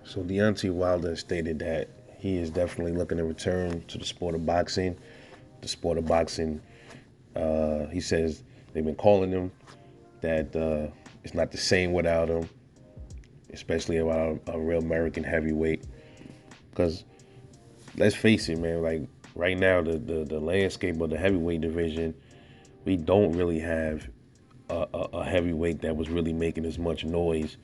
So Deontay Wilder stated that he is definitely looking to return to the sport of boxing. The sport of boxing, he says they've been calling him that it's not the same without him, especially about a real American heavyweight. Because let's face it, man, like right now, the landscape of the heavyweight division, we don't really have a heavyweight that was really making as much noise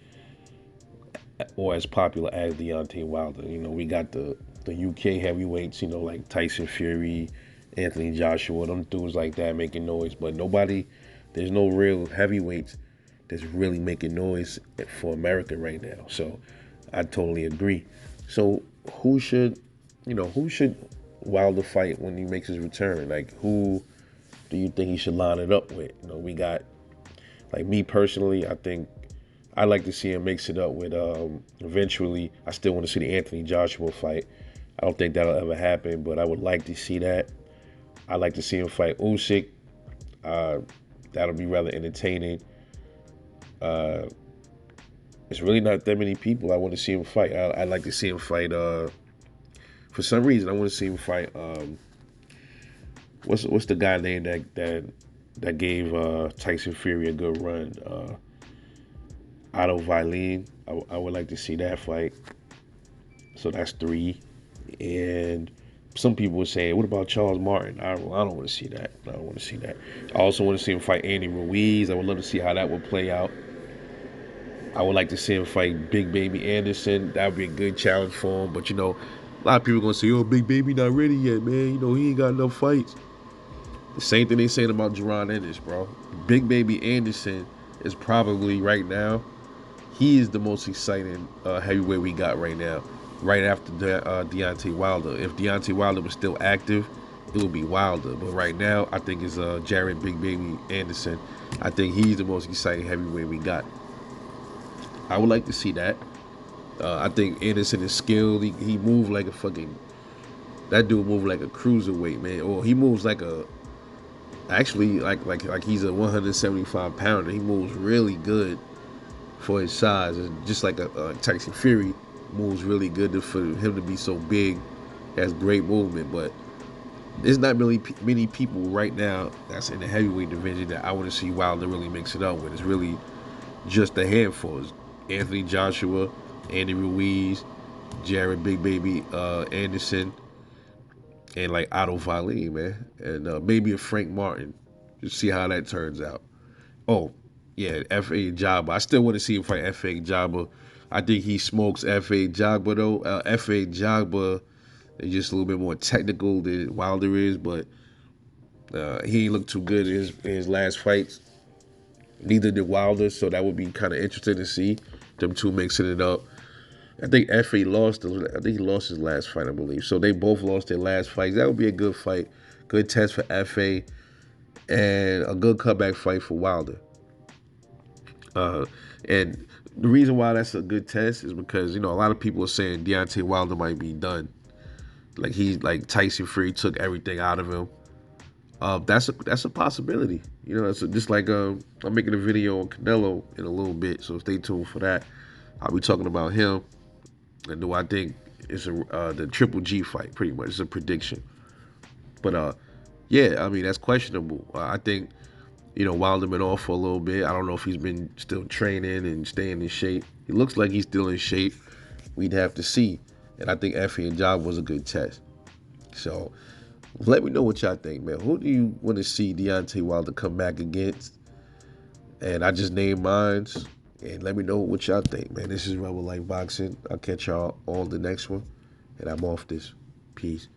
or as popular as Deontay Wilder. You know, we got the UK heavyweights, you know, like Tyson Fury, Anthony Joshua, them dudes like that making noise, but nobody, there's no real heavyweights that's really making noise for America right now. So I totally agree. So who should, who should Wilder fight when he makes his return? Like who do you think he should line it up with? You know, we got, like me personally, I think I'd like to see him mix it up with eventually. I still want to see the Anthony Joshua fight. I don't think that'll ever happen, but I would like to see that. I'd like to see him fight Usyk. Uh, that'll be rather entertaining. Uh, it's really not that many people I want to see him fight. I'd like to see him fight. For some reason, I want to see him fight. What's the guy name that gave Tyson Fury a good run? Otto Vilene. I would like to see that fight. So that's three. And some people were saying, what about Charles Martin? I don't want to see that. I don't want to see that. I also want to see him fight Andy Ruiz. I would love to see how that would play out. I would like to see him fight Big Baby Anderson. That would be a good challenge for him. But, a lot of people are going to say, oh, Big Baby not ready yet, man. He ain't got enough fights. The same thing they saying about Jerron Ennis, bro. Big Baby Anderson is probably right now, he is the most exciting heavyweight we got right now. Right after Deontay Wilder. If Deontay Wilder was still active, it would be Wilder. But right now, I think it's Jared Big Baby Anderson. I think he's the most exciting heavyweight we got. I would like to see that. I think Anderson is skilled. He moved like a fucking. That dude moved like a cruiserweight, man. Or he moves like a. Actually, like he's a 175 pounder. He moves really good for his size, and just like a Tyson Fury moves really good for him to be so big. Has great movement, but there's not really many people right now that's in the heavyweight division that I want to see Wilder really mix it up with. It's really just a handful. It's Anthony Joshua, Andy Ruiz, Jared Big Baby Anderson, and like Otto Valley, man, and maybe a Frank Martin. Just see how that turns out. Oh, yeah, F.A. Jabba. I still want to see him fight F.A. Jabba. I think he smokes F.A. Jabba, though. F.A. Jabba is just a little bit more technical than Wilder is, but he ain't looked too good in his last fights. Neither did Wilder, so that would be kind of interesting to see them two mixing it up. I think F.A. lost. I think he lost his last fight, I believe. So they both lost their last fights. That would be a good fight, good test for F.A. and a good comeback fight for Wilder. And the reason why that's a good test is because a lot of people are saying Deontay Wilder might be done. Like Tyson Fury took everything out of him. That's a possibility. It's just like I'm making a video on Canelo in a little bit, so stay tuned for that. I'll be talking about him, and do I think it's the Triple G fight? Pretty much, it's a prediction. But yeah, I mean that's questionable. I think Wilder been off for a little bit. I don't know if he's been still training and staying in shape. He looks like he's still in shape. We'd have to see. And I think Effie and Job was a good test. So let me know what y'all think, man. Who do you want to see Deontay Wilder come back against? And I just named mine. And let me know what y'all think, man. This is Rebel Life Boxing. I'll catch y'all on the next one. And I'm off this. Peace.